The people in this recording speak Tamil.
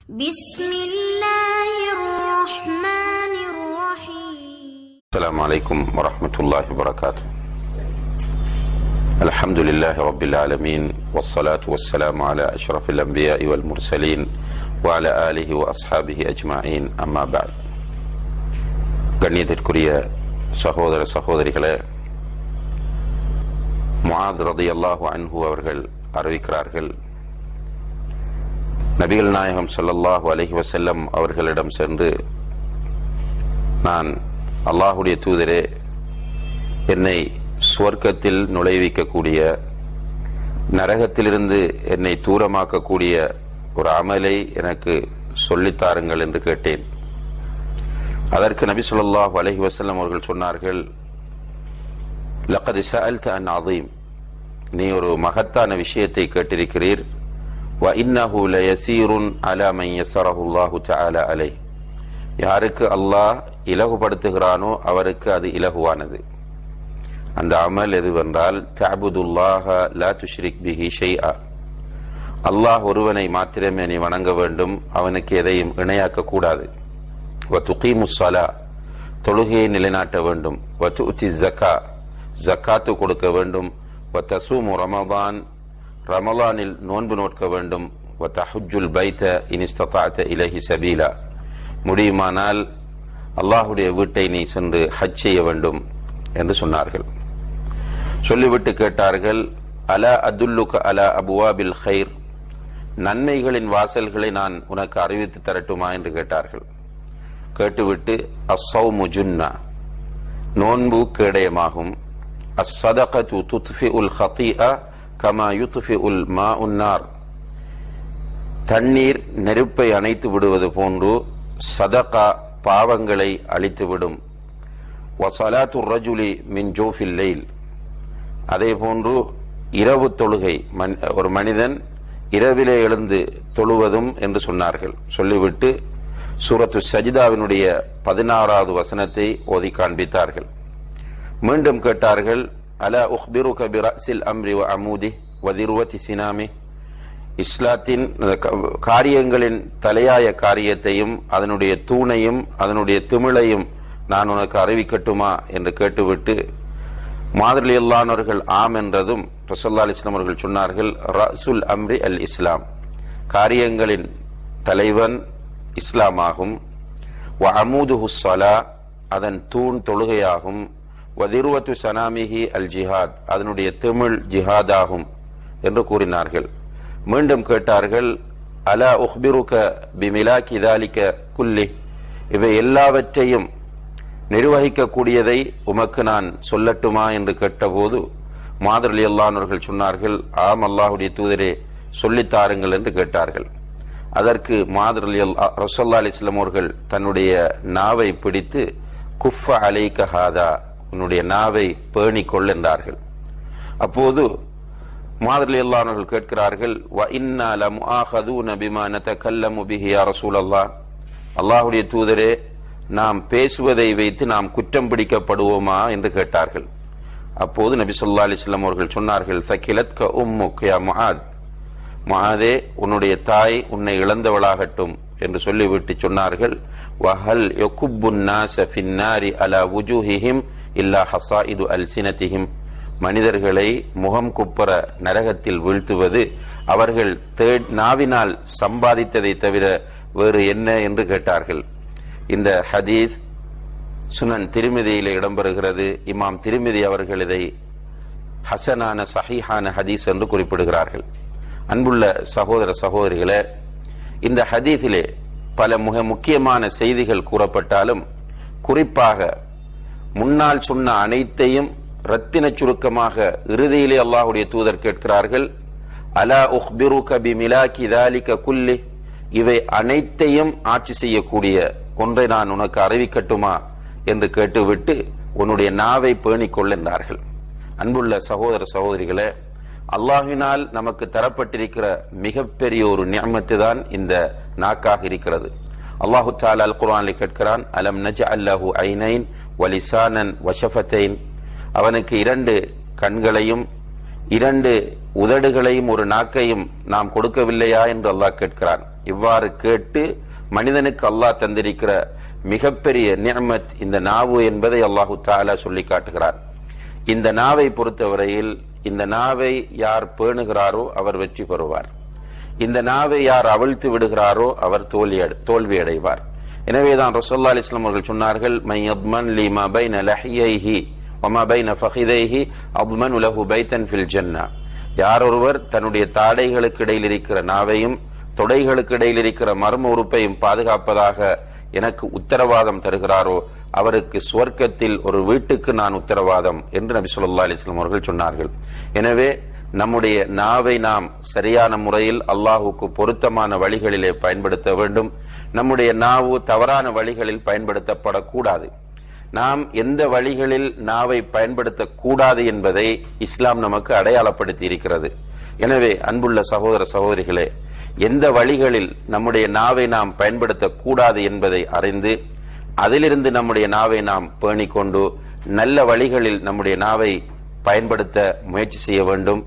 بسم الله الرحمن الرحيم. السلام عليكم ورحمة الله وبركاته. الحمد لله رب العالمين والصلاة والسلام على أشرف الأنبياء والمرسلين وعلى آله وأصحابه أجمعين أما بعد. கண்ணியத்திற்குரிய சகோதர சகோதரிகளே, முஆத் ரலியல்லாஹு அன்ஹு அவர்கள் அறிவிக்கிறார்கள், நபிகள் நாயகம் ஸல்லல்லாஹு அலைஹி வஸல்லம் அவர்களிடம் சென்று, நான் அல்லாஹுடைய தூதரே, என்னை சுவர்க்கத்தில் நுழைவிக்கக்கூடிய, நரகத்திலிருந்து என்னை தூரமாக்கக்கூடிய ஒரு அமலை எனக்கு சொல்லித்தாருங்கள் என்று கேட்டேன். அதற்கு நபி ஸல்லல்லாஹு அலைஹி வஸல்லம் அவர்கள் சொன்னார்கள், லக்கத் சஅல்த அன் அதீம், நீ ஒரு மகத்தான விஷயத்தை கேட்டிருக்கிறீர். வ இன்னஹு லயஸீருன் அலா மன் யஸரஹு அல்லாஹு தஆலா அலைஹ், யாருக்கு அல்லாஹ் இலகுபடுத்துகிறானோ அவருக்கு அது இலகுவானது. அந்த அமல் எதுவென்றால், தஅபுதுல்லாஹ லா துஷ்ரிக் பிஹி ஷைஆ, அல்லாஹ் ஒருவனை மாத்திரமே நீ வணங்க வேண்டும், அவனுக்கு எதையும் இணையாக்க கூடாது. வ துகீமுஸ் ஸலா, தொழுகையை நிலைநாட்ட வேண்டும். வ துஅதி ஸக்கா, ஜக்காத்து கொடுக்க வேண்டும். வ தஸூமு ரமதான், ரமலானில் நோன்பு நோட்க வேண்டும். வ தஹஜ்ஜுல் பைத இன் இஸ்ததஅத இலைஹி சபீலா, முடியுமானால் அல்லாஹுடைய வீட்டை நீ சென்று ஹஜ் செய்ய வேண்டும் என்று சொன்னார்கள். சொல்லிவிட்டு கேட்டார்கள், அலா அதுல்லுக அலா அபுவாபில் ஹைர், நன்மைகளின் வாசல்களை நான் உனக்கு அறிவித்து தரட்டுமா என்று கேட்டார்கள். கேட்டுவிட்டு, அஸ்ஸௌமு ஜுன்னா, நோன்பு கேடயமாகும். அஸ்ஸதகது துத்ஃபிஉல் ஹதீஅ கமா யுத்ஃபிஉல் மாஉன் நார், தண்ணீர் நெருப்பை அணைத்து விடுவது போன்று சதகா பாவங்களை அழித்துவிடும். வஸலாத்து ரஜுலி மின் ஜோஃபில் லைல், அதே போன்று இரவு தொழுகை, ஒரு மனிதன் இரவிலே எழுந்து தொழுவதும் என்று சொன்னார்கள். சொல்லிவிட்டு சூரத்து சஜிதாவினுடைய 16வது வசனத்தை ஓதி காண்பித்தார்கள். மீண்டும் கேட்டார்கள், அலா உக்பிருக பிரஸில் அம்ரி வ அமூதி வ திர்வதி சினாமி, இஸ்லாத்தின் காரியங்களின் தலையாய காரியத்தையும் அதனுடைய தூணையும் அதனுடைய திமிழையும் நான் உனக்கு அறிவிக்கட்டுமா என்று கேட்டுவிட்டு, முஆத் ரலியல்லாஹு அவர்கள் ஆம் என்றதும் ரசூலுல்லாஹி ஸல்லல்லாஹு அலைஹி வஸல்லம் அவர்கள் சொன்னார்கள், ரஸுல் அம்ரி அல் இஸ்லாம், காரியங்களின் தலைவன் இஸ்லாமாகும். வ அமூதுஹு ஸலா, அதன் தூண் தொழுகையாகும். வ திர்வத்து சனாமிஹி அல் ஜிஹாத், அதனுடைய திமிழ் ஜிஹாதாகும் என்று கூறினார்கள். மீண்டும் கேட்டார்கள், அலா உக்பிருக பிமிலாக்கி தாலிக குல்லி, இவை எல்லாவற்றையும் நிர்வகிக்கக்கூடியதை உமக்கு நான் சொல்லட்டுமா என்று கேட்டபோது முஆத் ரலியல்லாஹு அவர்கள் சொன்னார்கள், ஆம் அல்லாஹுடைய தூதரே, சொல்லித்தாருங்கள் என்று கேட்டார்கள். அதற்கு முஆத் ரலியல்லாஹு ரசூலுல்லாஹி அலைஹி வஸல்லம் அவர்கள் தன்னுடைய நாவை பிடித்து, குஃப அலைக ஹாதா, உன்னுடைய நாவை பேணிக்கொள் என்றார்கள். அப்போது முஆத் ரலியல்லாஹு அவர்கள் கேட்கிறார்கள், வ இன்னா லமுஆஹதுன பிமா நதகல்லமு பிஹி யா ரசூலல்லாஹ், அல்லாஹ்வுடைய தூதரே, நாம் பேசுவதை வைத்து நாம் குற்றம் பிடிக்கப்படுவோமா என்று கேட்டார்கள். அப்போது நபி ஸல்லல்லாஹு அலைஹி வஸல்லம் அவர்கள் சொன்னார்கள், தகிலத்க உம்முக யா முஆத், முஆதே, உன்னுடைய தாய் உன்னை இழந்தவளாகட்டும் என்று சொல்லிவிட்டு சொன்னார்கள், வஹல் யகுப்புன் நாஸ ஃபின்னாரி அலா வுஜூஹிஹிம் இல்லா ஹஸாயிது அல்சினதிஹிம், மனிதர்களை முகம் குப்புற நரகத்தில் வீழ்த்துவது அவர்கள் நாவினால் சம்பாதித்ததை தவிர வேறு என்ன என்று கேட்டார்கள். இந்த ஹதீஸ் சுனன் திர்மிதியிலே இடம்பெறுகிறது. இமாம் திர்மிதி அவர்கள் இதை ஹசனான சஹீஹான ஹதீஸ் என்று குறிப்பிடுகிறார்கள். அன்புள்ள சகோதர சகோதரிகளே, இந்த ஹதீஸிலே பல மிக முக்கியமான செய்திகள் கூறப்பட்டாலும், குறிப்பாக முன்னால் சொன்ன அனைத்தையும் ரத்தின சுருக்கமாக இறுதியிலே அல்லாஹுடைய தூதர் கேட்கிறார்கள், அலா உக்பிருக பிமிலாக்கி தாலிக குல்லி, இவை அனைத்தையும் ஆட்சி செய்யக்கூடிய ஒன்றை நான் உனக்கு அறிவிக்கட்டுமா என்று கேட்டுவிட்டு, உன்னுடைய நாவை பேணிக்கொள் என்றார்கள். அன்புள்ள சகோதர சகோதரிகளே, அல்லாஹ்வினால் நமக்கு தரப்பட்டிருக்கிற மிகப்பெரிய ஒரு நிஅமத்து தான் இந்த நாக்காக இருக்கிறது. அல்லாஹு தஆலா அல் குர்ஆனில் கேட்கிறான், அலம் நஜஅல் லஹு ஐனைன் வ லிசானன் வ ஷஃபத்தைன், அவனுக்கு 2 கண்களையும் 2 உதடுகளையும் ஒரு நாக்கையும் நாம் கொடுக்கவில்லையா என்று அல்லாஹ் கேட்கிறான். இவ்வாறு கேட்டு மனிதனுக்கு அல்லாஹ் தந்திருக்கிற மிகப்பெரிய நிஅமத் இந்த நாவு என்பதை அல்லாஹு தஆலா சொல்லி காட்டுகிறார். இந்த நாவை பொறுத்தவரையில் இந்த நாவை யார் பேணுகிறாரோ அவர் வெற்றி பெறுவார். இந்த நாவை யார் அவிழ்த்து விடுகிறாரோ அவர் தோல்வி அடைவார். எனவேதான் ரசூலுல்லாஹி அலைஹி வஸல்லம் அவர்கள் சொன்னார்கள், மை யத்மன் லி மா பைன லஹியைஹி வ மா பைன ஃபகிதைஹி அத்மனு லஹு பைத்தன் ஃபில் ஜன்னah. யார் ஒருவர் தன்னுடைய தாடைகளுக்கு இடையில் இருக்கிற நாவையும் தொடைகளுக்கு இடையில் இருக்கிற மர்ம உறுப்பையும் பாதுகாப்பதாக எனக்கு உத்தரவாதம் தருகிறாரோ அவருக்கு சுவர்க்கத்தில் ஒரு வீட்டுக்கு நான் உத்தரவாதம் என்று நபி ஸல்லல்லாஹு அலைஹி வஸல்லம் அவர்கள் சொன்னார்கள். எனவே நம்முடைய நாவை நாம் சரியான முறையில் அல்லாஹுக்கு பொருத்தமான வழிகளிலே பயன்படுத்த வேண்டும். நம்முடைய நாவு தவறான வழிகளில் பயன்படுத்தப்படக்கூடாது. நாம் எந்த வழிகளில் நாவை பயன்படுத்தக்கூடாது என்பதை இஸ்லாம் நமக்கு அடையாளப்படுத்தி இருக்கிறது. எனவே அன்புள்ள சகோதர சகோதரிகளே, எந்த வழிகளில் நம்முடைய நாவை நாம் பயன்படுத்தக்கூடாது என்பதை அறிந்து அதிலிருந்து நம்முடைய நாவை நாம் பேணிக்கொண்டு நல்ல வழிகளில் நம்முடைய நாவை பயன்படுத்த முயற்சி செய்ய வேண்டும்.